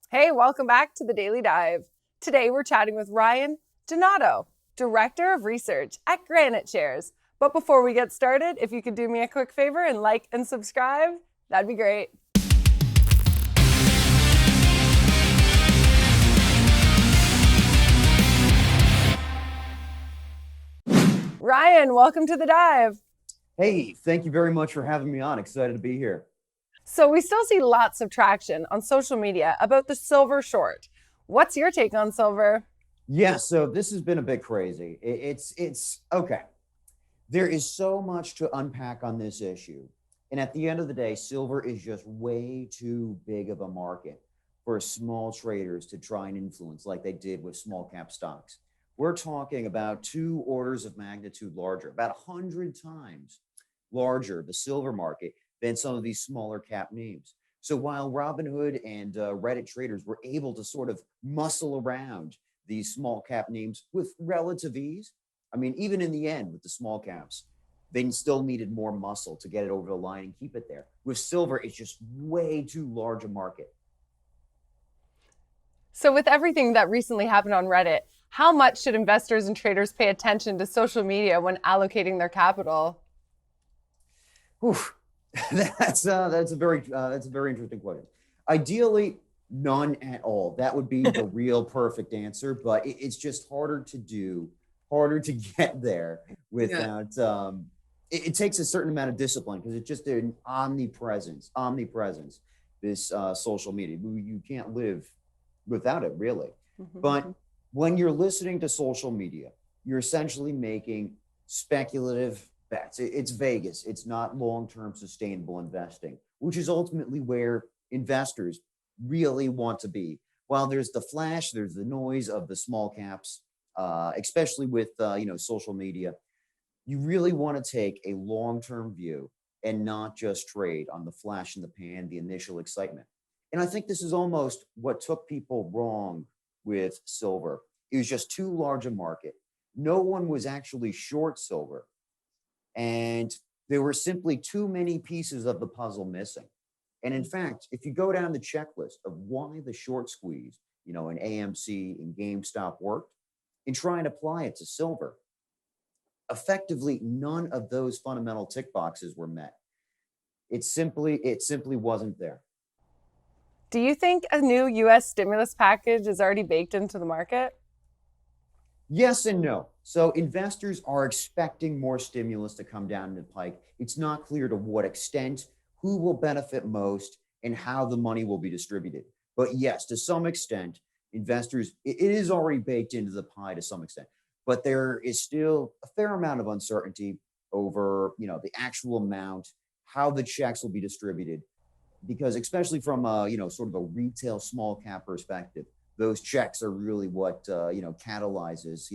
Hey, welcome back to the Daily Dive. Today we're chatting with Ryan Giannotto, Director of Research at GraniteShares. But before we get started, if you could do me a quick favor and like and subscribe, that'd be great. Ryan, welcome to the dive. Hey, thank you very much for having me on. Excited to be here. So we still see lots of traction on social media about the silver short. What's your take on silver? Yeah, so this has been a bit crazy. It's okay. There is so much to unpack on this issue. And at the end of the day, silver is just way too big of a market for small traders to try and influence like they did with small cap stocks. We're talking about two orders of magnitude larger, about 100 times larger, the silver market, than some of these smaller cap names. So while Robinhood and Reddit traders were able to sort of muscle around these small cap names with relative ease, I mean, even in the end with the small caps, they still needed more muscle to get it over the line and keep it there. With silver, it's just way too large a market. So, with everything that recently happened on Reddit, how much should investors and traders pay attention to social media when allocating their capital? Whew. That's a very interesting question. Ideally, none at all. That would be the real perfect answer, but it's just harder to do, harder to get there without. It takes a certain amount of discipline because it's just an omnipresence. This social media, you can't live without it, really. But when you're listening to social media, you're essentially making speculative bets. It's Vegas. It's not long-term sustainable investing, which is ultimately where investors really want to be. While there's the flash, there's the noise of the small caps, especially with social media. You really want to take a long-term view and not just trade on the flash in the pan, the initial excitement. And I think this is almost what took people wrong with silver. It was just too large a market. No one was actually short silver, and there were simply too many pieces of the puzzle missing. And in fact, if you go down the checklist of why the short squeeze, in AMC and GameStop worked, and try and apply it to silver, effectively none of those fundamental tick boxes were met. It simply wasn't there. Do you think a new US stimulus package is already baked into the market? Yes and no. So investors are expecting more stimulus to come down the pike. It's not clear to what extent, who will benefit most, and how the money will be distributed. But yes, to some extent, investors, it is already baked into the pie to some extent. But there is still a fair amount of uncertainty over, the actual amount, how the checks will be distributed, because especially from sort of a retail small cap perspective, those checks are really what catalyzes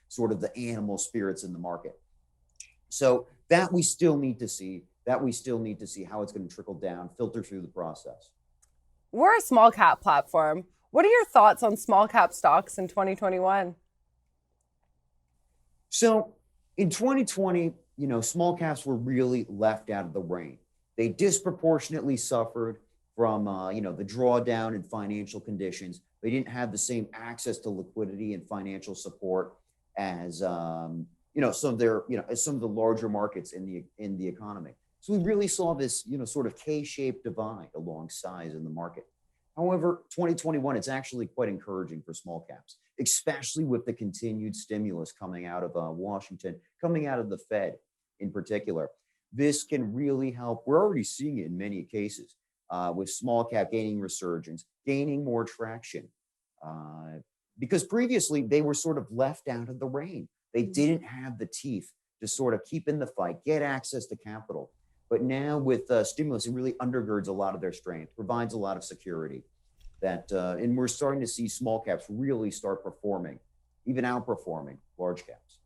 sort of the animal spirits in the market. So that we still need to see. That we still need to see how it's going to trickle down, filter through the process. We're a small cap platform. What are your thoughts on small cap stocks in 2021? So in 2020, small caps were really left out of the rain. They disproportionately suffered from, the drawdown in financial conditions. They didn't have the same access to liquidity and financial support as, some of as some of the larger markets in the economy. So we really saw this, sort of K-shaped divide along size in the market. However, 2021, it's actually quite encouraging for small caps, especially with the continued stimulus coming out of Washington, coming out of the Fed in particular. This can really help. We're already seeing it in many cases with small cap gaining resurgence, gaining more traction. Because previously they were sort of left out of the rain. They didn't have the teeth to sort of keep in the fight, get access to capital. But now with stimulus, it really undergirds a lot of their strength, provides a lot of security. And we're starting to see small caps really start performing, even outperforming large caps.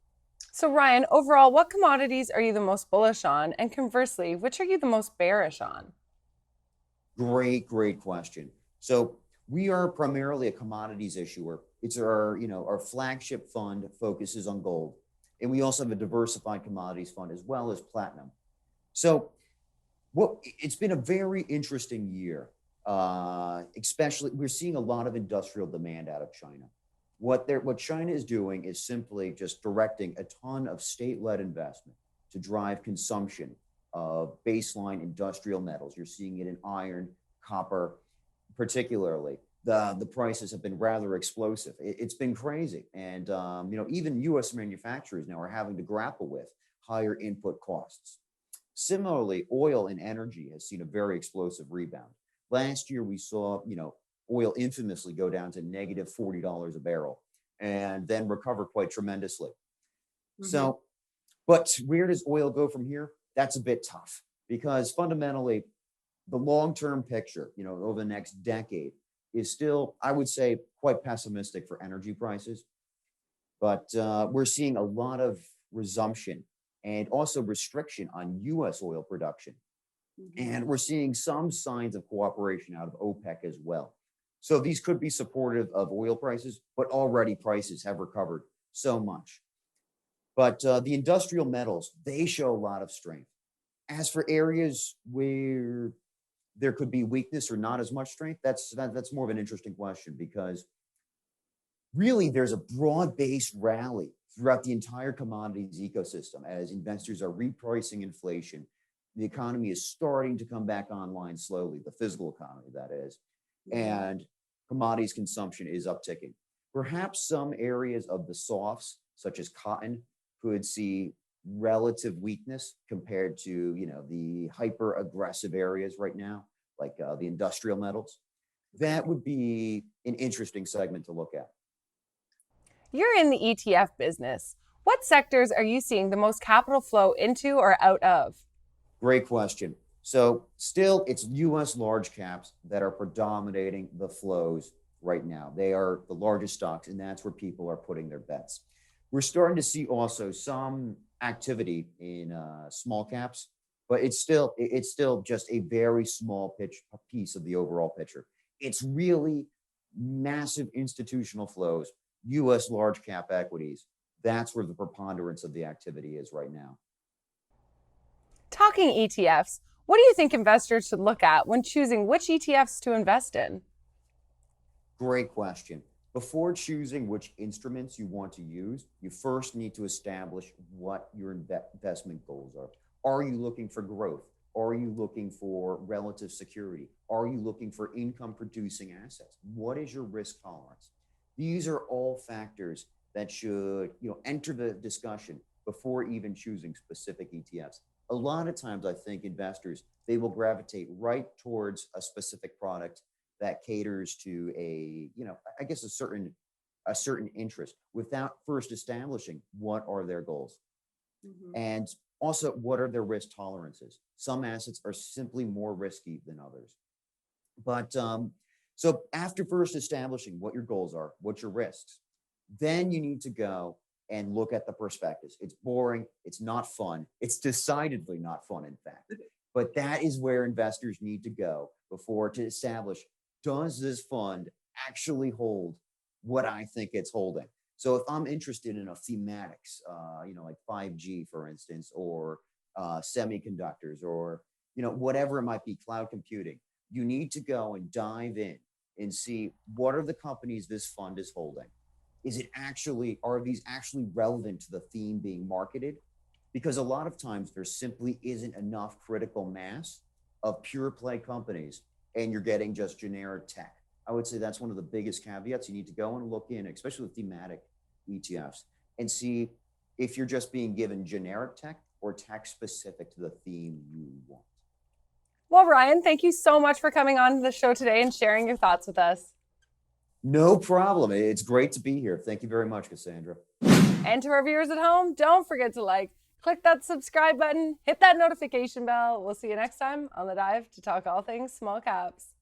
So, Ryan, overall, what commodities are you the most bullish on? And conversely, which are you the most bearish on? Great question. So we are primarily a commodities issuer. It's our flagship fund focuses on gold. And we also have a diversified commodities fund as well as platinum. So it's been a very interesting year Especially, we're seeing a lot of industrial demand out of China. What China is doing is simply just directing a ton of state-led investment to drive consumption of baseline industrial metals. You're seeing it in iron, copper, particularly. The prices have been rather explosive. It's been crazy, and even U.S. manufacturers now are having to grapple with higher input costs. Similarly, oil and energy has seen a very explosive rebound. Last year, we saw oil infamously go down to negative $40 a barrel, and then recover quite tremendously. Mm-hmm. So, but where does oil go from here? That's a bit tough, because fundamentally, the long-term picture, over the next decade is still, I would say, quite pessimistic for energy prices. But we're seeing a lot of resumption and also restriction on U.S. oil production. Mm-hmm. And we're seeing some signs of cooperation out of OPEC as well. So these could be supportive of oil prices, but already prices have recovered so much. But the industrial metals, they show a lot of strength. As for areas where there could be weakness or not as much strength, that's more of an interesting question, because really there's a broad-based rally throughout the entire commodities ecosystem as investors are repricing inflation. The economy is starting to come back online slowly, the physical economy, that is, and commodities consumption is upticking. Perhaps some areas of the softs, such as cotton, could see relative weakness compared to the hyper aggressive areas right now, like the industrial metals. That would be an interesting segment to look at. You're in the ETF business. What sectors are you seeing the most capital flow into or out of? Great question. So still, it's U.S. large caps that are predominating the flows right now. They are the largest stocks, and that's where people are putting their bets. We're starting to see also some activity in small caps, but it's still just a very small piece of the overall picture. It's really massive institutional flows, U.S. large cap equities. That's where the preponderance of the activity is right now. Talking ETFs, what do you think investors should look at when choosing which ETFs to invest in? Great question. Before choosing which instruments you want to use, you first need to establish what your investment goals are. Are you looking for growth? Are you looking for relative security? Are you looking for income producing assets? What is your risk tolerance? These are all factors that should enter the discussion before even choosing specific ETFs. A lot of times I think investors, they will gravitate right towards a specific product that caters to a certain interest without first establishing what are their goals. Mm-hmm. And also what are their risk tolerances. Some assets are simply more risky than others. But so after first establishing what your goals are, what your risks, then you need to go and look at the prospectus. It's boring. It's not fun. It's decidedly not fun, in fact. But that is where investors need to go before to establish, does this fund actually hold what I think it's holding? So if I'm interested in a thematics, like 5G, for instance, or semiconductors, or whatever it might be, cloud computing, you need to go and dive in and see what are the companies this fund is holding. Are these actually relevant to the theme being marketed? Because a lot of times there simply isn't enough critical mass of pure play companies, and you're getting just generic tech. I would say that's one of the biggest caveats. You need to go and look in, especially with thematic ETFs, and see if you're just being given generic tech or tech specific to the theme you want. Well, Ryan, thank you so much for coming on the show today and sharing your thoughts with us. No problem. It's great to be here. Thank you very much, Cassandra. And to our viewers at home, don't forget to click that subscribe button, hit that notification bell. We'll see you next time on The Dive to talk all things small caps.